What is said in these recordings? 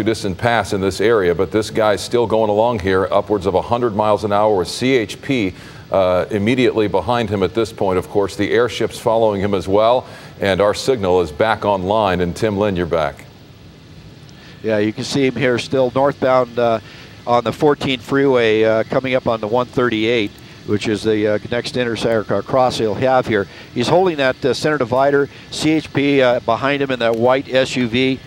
Distant pass in this area, but this guy's still going along here upwards of 100 miles an hour with CHP immediately behind him at this point. Of course, the airship's following him as well, and our signal is back online. And Tim Lynn, you're back. Yeah, you can see him here still northbound on the 14 freeway coming up on the 138, which is the next intersection cross he'll have here. He's holding that center divider, CHP behind him in that white SUV.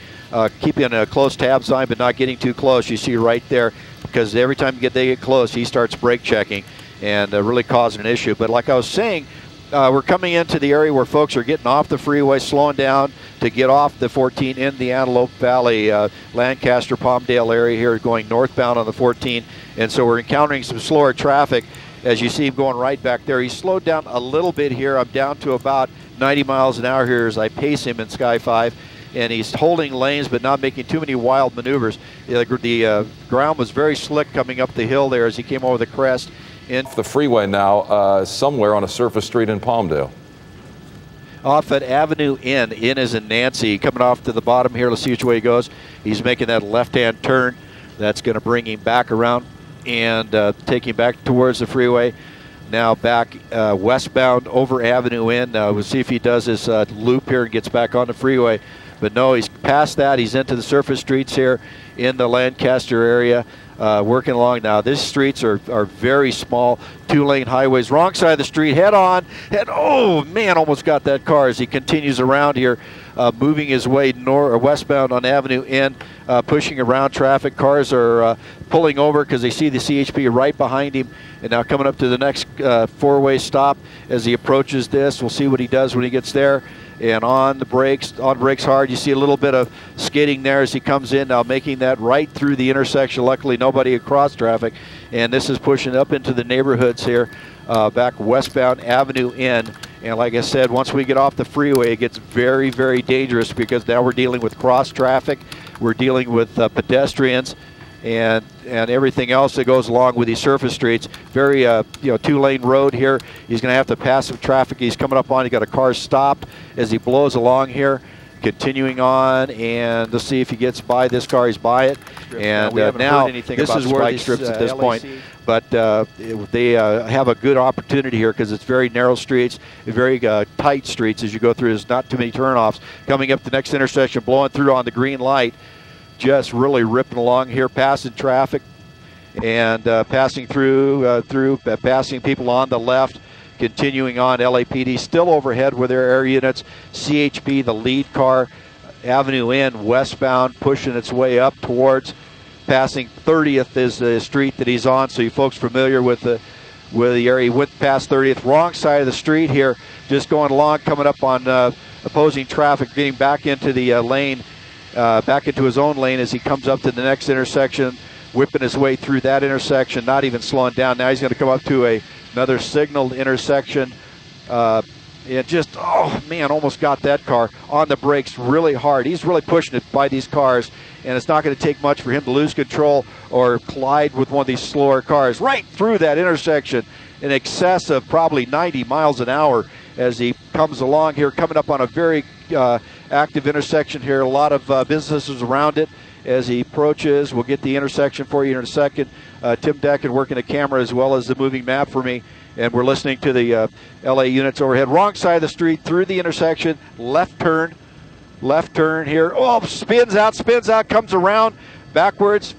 Keeping a close tabs on, but not getting too close. You see right there, because every time they get close, he starts brake checking and really causing an issue. But like I was saying, we're coming into the area where folks are getting off the freeway, slowing down to get off the 14 in the Antelope Valley, Lancaster, Palmdale area here, going northbound on the 14. And so we're encountering some slower traffic. As you see him going right back there, he's slowed down a little bit here. I'm down to about 90 miles an hour here as I pace him in Sky 5. And he's holding lanes but not making too many wild maneuvers. The ground was very slick coming up the hill there as he came over the crest. The freeway now somewhere on a surface street in Palmdale. Off at Avenue N. N is in Nancy. Coming off to the bottom here. Let's see which way he goes. He's making that left-hand turn. That's going to bring him back around and take him back towards the freeway. Now back westbound over Avenue N. We'll see if he does his loop here and gets back on the freeway. But no, he's past that. He's into the surface streets here in the Lancaster area, working along now. These streets are very small, two-lane highways. Wrong side of the street, head on. Oh, man, almost got that car as he continues around here, moving his way westbound on Avenue N, pushing around traffic. Cars are pulling over because they see the CHP right behind him. And now coming up to the next four-way stop as he approaches this. We'll see what he does when he gets there. And on brakes hard. You see a little bit of skidding there as he comes in, now making that right through the intersection. Luckily, nobody across traffic. And this is pushing up into the neighborhoods here, back westbound Avenue N. And like I said, once we get off the freeway, it gets very, very dangerous because now we're dealing with cross traffic. We're dealing with pedestrians and everything else that goes along with these surface streets. Very two-lane road here. He's going to have to pass some traffic he's coming up on. He got a car stopped as he blows along here, continuing on, and let's see if he gets by this car. He's by it, and now this is where these strips at this point. But they have a good opportunity here because it's very narrow streets, very tight streets as you go through. There's not too many turnoffs. Coming up the next intersection, blowing through on the green light. Just really ripping along here, passing traffic and passing through, passing people on the left, continuing on. LAPD still overhead with their air units. CHP, the lead car, Avenue N westbound, pushing its way up towards passing 30th is the street that he's on. So you folks familiar with the area. He went past 30th, wrong side of the street here, just going along, coming up on opposing traffic, getting back into the lane. Back into his own lane as he comes up to the next intersection, whipping his way through that intersection, not even slowing down. Now he's going to come up to another signaled intersection. And just, oh man, almost got that car on the brakes really hard. He's really pushing it by these cars, and it's not going to take much for him to lose control or collide with one of these slower cars right through that intersection in excess of probably 90 miles an hour as he comes along here, coming up on a very active intersection here. A lot of businesses around it as he approaches. We'll get the intersection for you in a second. Tim Decken working the camera as well as the moving map for me. And we're listening to the LA units overhead. Wrong side of the street, through the intersection, left turn here. Oh, spins out, comes around backwards.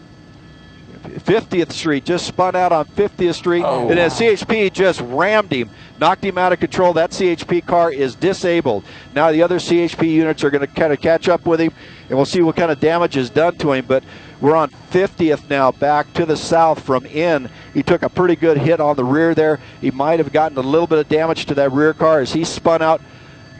50th Street, just spun out on 50th Street, and then CHP just rammed him, knocked him out of control. That CHP car is disabled. Now the other CHP units are going to kind of catch up with him, and we'll see what kind of damage is done to him. But we're on 50th now, back to the south from N. He took a pretty good hit on the rear there. He might have gotten a little bit of damage to that rear car as he spun out,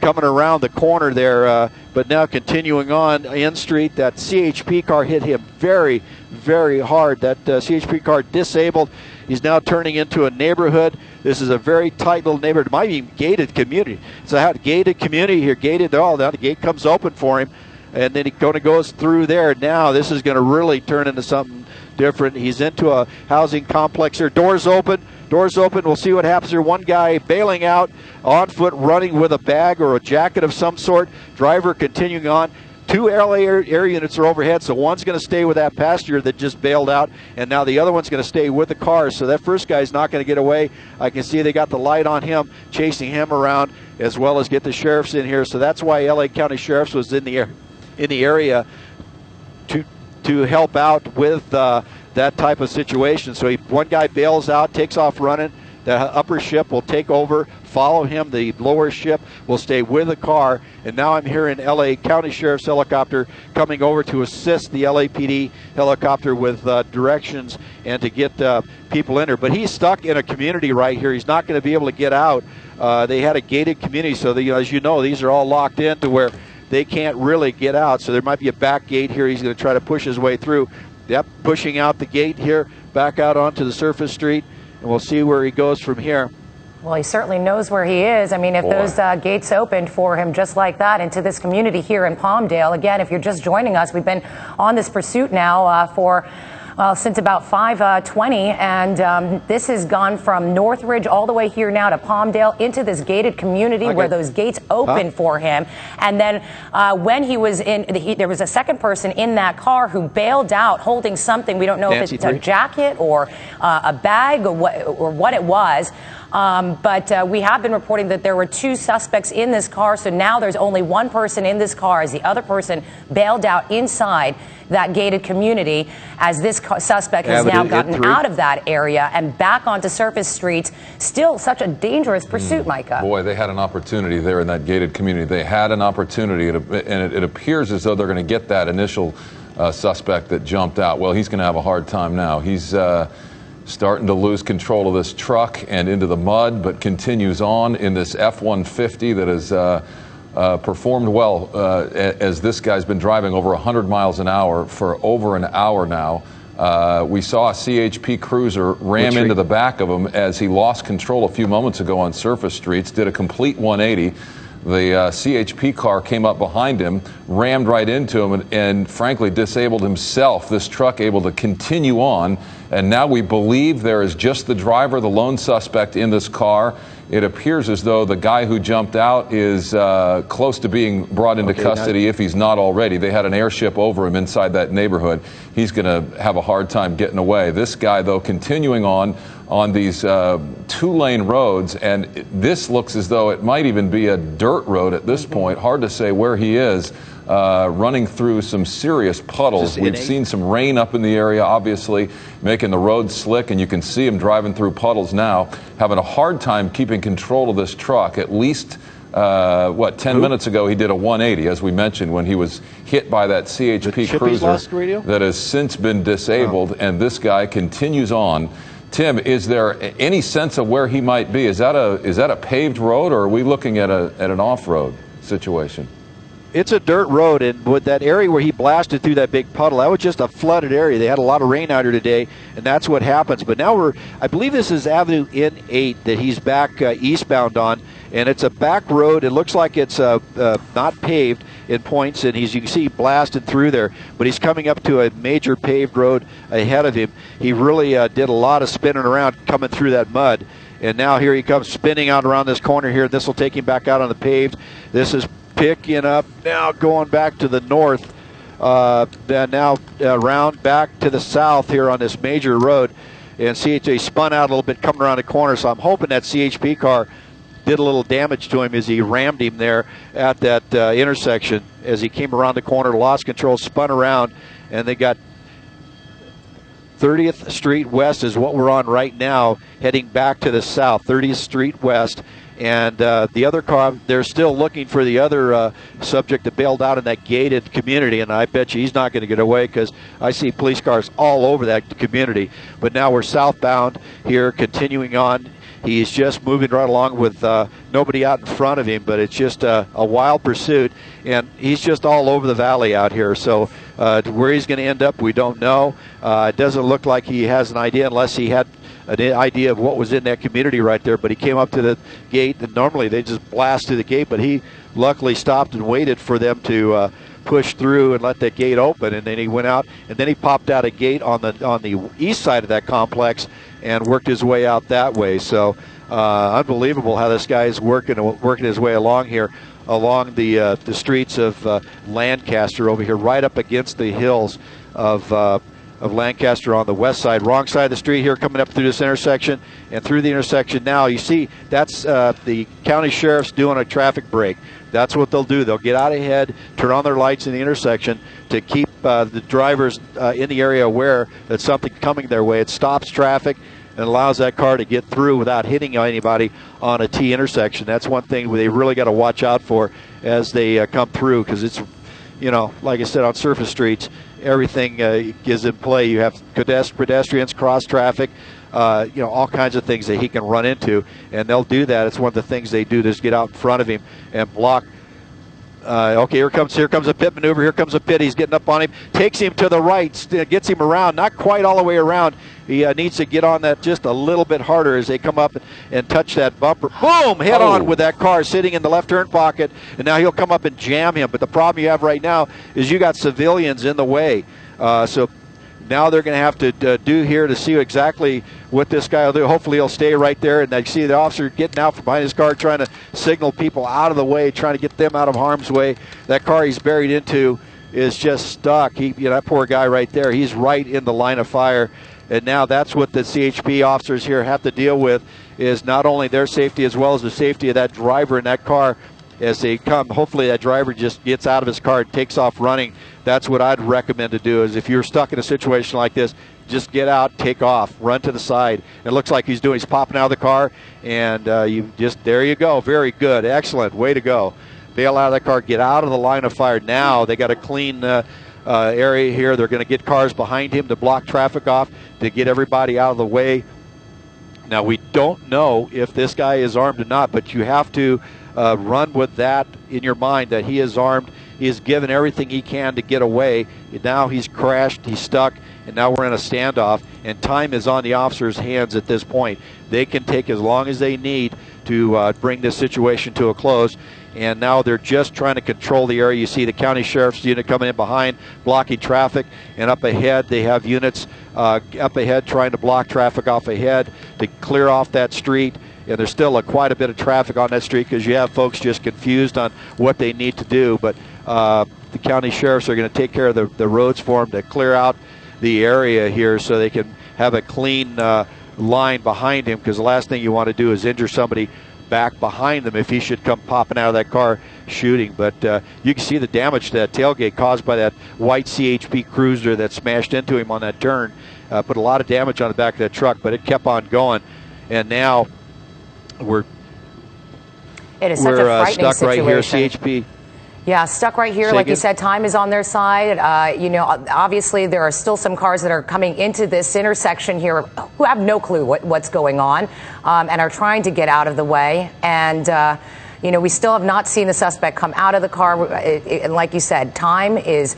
coming around the corner there, but now continuing on N Street. That CHP car hit him very, very hard. That CHP car disabled. He's now turning into a neighborhood. This is a very tight little neighborhood. It might be gated community. It's a gated community here. Gated. Oh, now the gate comes open for him, and then he kind of goes through there. Now this is going to really turn into something different. He's into a housing complex here. Doors open. We'll see what happens here. One guy bailing out on foot, running with a bag or a jacket of some sort. Driver continuing on. two LA air units are overhead, so one's going to stay with that passenger that just bailed out, and now the other one's going to stay with the car. So that first guy's not going to get away. I can see they got the light on him, chasing him around, as well as get the sheriffs in here. So that's why LA County Sheriffs was in the area to help out with that type of situation. So one guy bails out, takes off running. The upper ship will take over, follow him. The lower ship will stay with the car. And now I'm here in LA County Sheriff's helicopter coming over to assist the LAPD helicopter with directions and to get people in there. But he's stuck in a community right here. He's not going to be able to get out. They had a gated community, so as you know, these are all locked in to where they can't really get out. So there might be a back gate here. He's going to try to push his way through. Yep, pushing out the gate here, back out onto the surface street. And we'll see where he goes from here. Well, he certainly knows where he is. I mean, if those gates opened for him just like that into this community here in Palmdale. Again, if you're just joining us, we've been on this pursuit now since about 5:20, and this has gone from Northridge all the way here now to Palmdale into this gated community where those gates open for him. And then when he was in, there was a second person in that car who bailed out holding something. We don't know if it's a jacket or a bag or what it was. But we have been reporting that there were two suspects in this car, so now there's only one person in this car as the other person bailed out inside that gated community, as this suspect has now gotten out of that area and back onto surface streets. Still such a dangerous pursuit, Micah. Boy, they had an opportunity there in that gated community. They had an opportunity, and it appears as though they're going to get that initial suspect that jumped out. Well, he's going to have a hard time now. He's starting to lose control of this truck and into the mud, but continues on in this F-150 that has performed well as this guy's been driving over 100 miles an hour for over an hour now. We saw a CHP cruiser ram into the back of him as he lost control a few moments ago on surface streets, did a complete 180. The CHP car came up behind him, rammed right into him, and frankly disabled himself. This truck able to continue on, and now we believe there is just the driver, the lone suspect in this car. It appears as though the guy who jumped out is close to being brought into custody, if he's not already. They had an airship over him inside that neighborhood. He's going to have a hard time getting away. This guy, though, continuing on these two-lane roads, and this looks as though it might even be a dirt road at this point. Hard to say where he is, running through some serious puddles. We've seen some rain up in the area, obviously, making the road slick, and you can see him driving through puddles now, having a hard time keeping control of this truck. At least, 10 minutes ago he did a 180, as we mentioned, when he was hit by that CHP cruiser that has since been disabled, and this guy continues on. Tim, is there any sense of where he might be? Is that a paved road, or are we looking at an off-road situation? It's a dirt road, and with that area where he blasted through that big puddle, that was just a flooded area. They had a lot of rain out here today, and that's what happens. But now I believe this is Avenue N8 that he's back eastbound on, and it's a back road. It looks like it's not paved in points, and you can see blasted through there, but he's coming up to a major paved road ahead of him. He really did a lot of spinning around coming through that mud, and now here he comes spinning out around this corner here. This will take him back out on the paved. This is picking up now, going back to the north, then now around back to the south here on this major road, and CHP spun out a little bit coming around the corner, so I'm hoping that CHP car did a little damage to him as he rammed him there at that intersection as he came around the corner, lost control, spun around, and they got 30th Street West is what we're on right now, heading back to the south, 30th Street West. And the other car, they're still looking for the other subject that bailed out in that gated community, and I bet you he's not going to get away because I see police cars all over that community. But now we're southbound here, continuing on. He's just moving right along with nobody out in front of him, but it's just a wild pursuit, and he's just all over the valley out here. So where he's going to end up, we don't know. It doesn't look like he has an idea unless he had an idea of what was in that community right there, but he came up to the gate, and normally they just blast through the gate, but he luckily stopped and waited for them to push through and let that gate open, and then he went out, and then he popped out a gate on the east side of that complex and worked his way out that way. So unbelievable how this guy is working his way along here. along the streets of Lancaster over here, right up against the hills of Lancaster on the west side. Wrong side of the street here, coming up through this intersection. And through the intersection now, you see that's the county sheriff's doing a traffic break. That's what they'll do. They'll get out ahead, turn on their lights in the intersection to keep the drivers in the area aware that something's coming their way. It stops traffic and allows that car to get through without hitting anybody on a T intersection. That's one thing they really got to watch out for as they come through, because it's, you know, like I said, on surface streets, everything is in play. You have pedestrians, cross traffic, you know, all kinds of things that he can run into, and they'll do that. It's one of the things they do, is get out in front of him and block. Okay, here comes a pit maneuver. Here comes a pit. He's getting up on him, takes him to the right, gets him around, not quite all the way around. He needs to get on that just a little bit harder as they come up and touch that bumper. Boom! Head on with that car sitting in the left turn pocket, and now he'll come up and jam him. But the problem you have right now is you got civilians in the way. So now they're going to have to do here to see exactly what this guy will do. Hopefully he'll stay right there, and I see the officer getting out from behind his car, trying to signal people out of the way, trying to get them out of harm's way. That car he's buried into is just stuck. You know, that poor guy right there, he's right in the line of fire. And now that's what the CHP officers here have to deal with, is not only their safety as well as the safety of that driver in that car as they come. Hopefully that driver just gets out of his car and takes off running. That's what I'd recommend to do, is if you're stuck in a situation like this, just get out, take off, run to the side. It looks like he's popping out of the car, and there you go. Very good. Excellent. Way to go. Bail out of that car, get out of the line of fire. Now they got a clean area here. They're going to get cars behind him to block traffic off, to get everybody out of the way. Now, we don't know if this guy is armed or not, but you have to run with that in your mind, that he is armed. He has given everything he can to get away. Now he's crashed, he's stuck, and now we're in a standoff, and time is on the officers' hands at this point. They can take as long as they need to bring this situation to a close. And now they're just trying to control the area. You see the county sheriff's unit coming in behind, blocking traffic, and up ahead they have units up ahead trying to block traffic off ahead to clear off that street. And there's still quite a bit of traffic on that street because you have folks just confused on what they need to do. But the county sheriffs are going to take care of the roads for them to clear out the area here so they can have a clean line behind him, because the last thing you want to do is injure somebody back behind them if he should come popping out of that car shooting. But you can see the damage to that tailgate caused by that white CHP Cruiser that smashed into him on that turn. Put a lot of damage on the back of that truck, but it kept on going. And now we're stuck situation. Right here. CHP. Yeah, stuck right here. Like you said, time is on their side. You know, obviously there are still some cars that are coming into this intersection here who have no clue what's going on and are trying to get out of the way. And, you know, we still have not seen the suspect come out of the car. And like you said, time is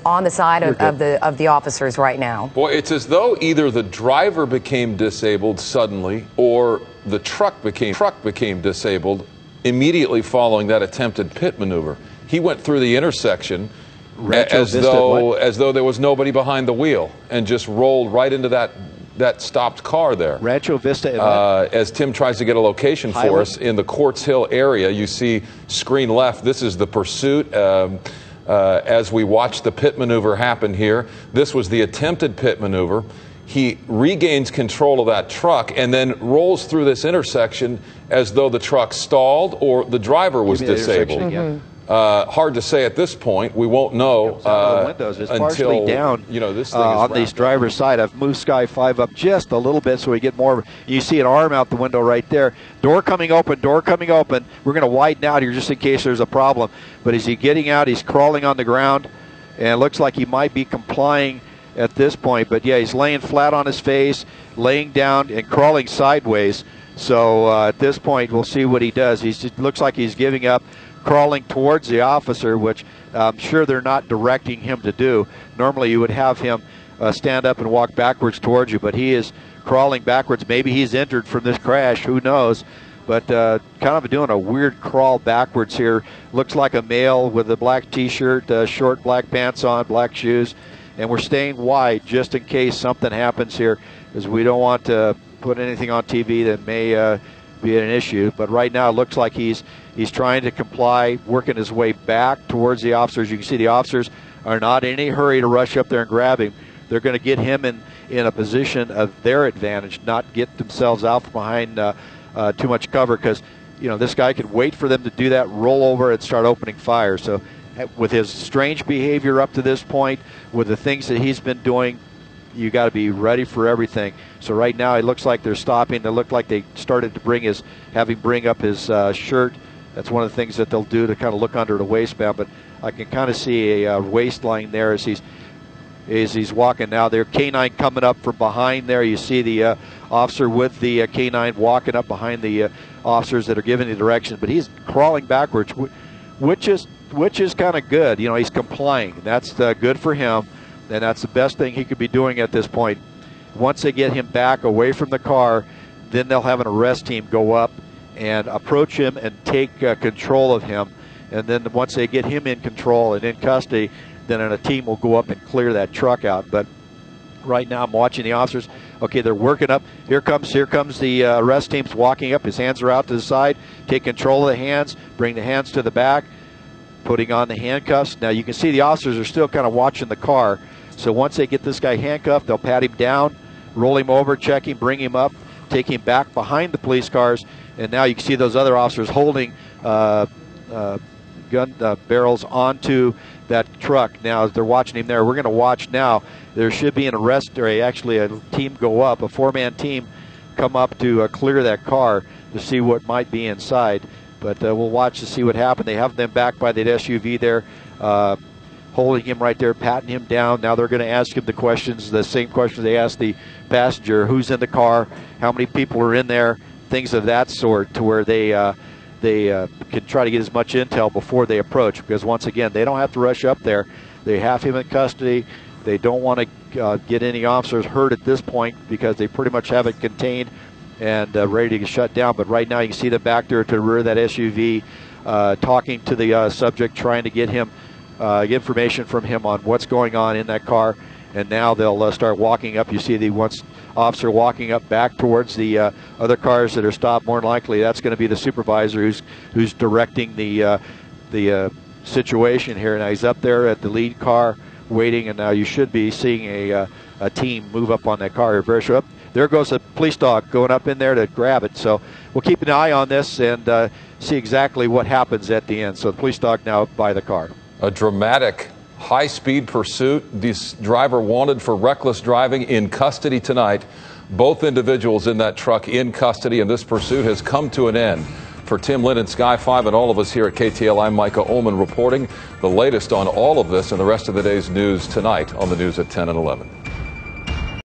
on the side of the officers right now. Boy, it's as though either the driver became disabled suddenly or the truck became disabled immediately following that attempted pit maneuver. He went through the intersection as though there was nobody behind the wheel and just rolled right into that stopped car there. Rancho Vista. As Tim tries to get a location for us in the Quartz Hill area, you see screen left. This is the pursuit as we watch the pit maneuver happen here. This was the attempted pit maneuver. He regains control of that truck and then rolls through this intersection as though the truck stalled or the driver was disabled. Hard to say at this point. We won't know until down. You know, this thing is on this driver's side. I've moved Sky 5 up just a little bit so we get more. You see an arm out the window right there. Door coming open. Door coming open. We're going to widen out here just in case there's a problem. But is he getting out? He's crawling on the ground, and it looks like he might be complying at this point. But yeah, he's laying flat on his face, laying down and crawling sideways. So at this point, we'll see what he does. It looks like he's giving up, crawling towards the officer, which I'm sure they're not directing him to do. Normally you would have him stand up and walk backwards towards you, but he is crawling backwards. Maybe he's injured from this crash, who knows. But kind of doing a weird crawl backwards here. Looks like a male with a black t-shirt, short black pants on, black shoes. And we're staying wide just in case something happens here, because we don't want to put anything on TV that may be an issue. But right now it looks like he's trying to comply, working his way back towards the officers. You can see the officers are not in any hurry to rush up there and grab him. They're going to get him in a position of their advantage, not get themselves out from behind too much cover, because this guy could wait for them to do that, roll over, and start opening fire. So with his strange behavior up to this point, with the things that he's been doing, you got to be ready for everything. So right now it looks like they're stopping. It looked like they started to have him bring up his shirt. That's one of the things that they'll do to kind of look under the waistband. But I can kind of see a waistline there as he's walking now. There, K9 coming up from behind there. You see the officer with the K9 walking up behind the officers that are giving the direction. But he's crawling backwards, which is kind of good. He's complying. That's good for him. And that's the best thing he could be doing at this point. Once they get him back away from the car, then they'll have an arrest team go up and approach him and take control of him. And then once they get him in control and in custody, then a team will go up and clear that truck out. But right now I'm watching the officers. Okay, they're working up. Here comes the arrest team's walking up. His hands are out to the side. Take control of the hands. Bring the hands to the back. Putting on the handcuffs. Now you can see the officers are still kind of watching the car. So once they get this guy handcuffed, they'll pat him down, roll him over, check him, bring him up, take him back behind the police cars. And now you can see those other officers holding gun barrels onto that truck. Now as they're watching him there, we're going to watch now. There should be an arrest, or actually a team go up, a four-man team come up to clear that car to see what might be inside. But we'll watch to see what happened. They have them back by that SUV there, holding him right there, patting him down. Now they're going to ask him the same questions they asked the passenger: who's in the car, how many people are in there, things of that sort, to where they can try to get as much intel before they approach. Because once again, they don't have to rush up there. They have him in custody. They don't want to get any officers hurt at this point, because they pretty much have it contained and ready to get shut down. But right now you can see them back there to the rear of that SUV, talking to the subject, trying to get him information from him on what's going on in that car. And now they'll start walking up. You see the one officer walking up back towards the other cars that are stopped. More than likely that's going to be the supervisor who's directing the situation here. Now he's up there at the lead car waiting, and now you should be seeing a team move up on that car. Very sure. There goes a police dog going up in there to grab it. So we'll keep an eye on this and see exactly what happens at the end. So the police dog now by the car. A dramatic high-speed pursuit. This driver wanted for reckless driving, in custody tonight. Both individuals in that truck in custody, and this pursuit has come to an end. For Tim Lynn and Sky 5 and all of us here at KTLA, I'm Micah Ullman reporting the latest on all of this and the rest of the day's news tonight on the news at 10 and 11.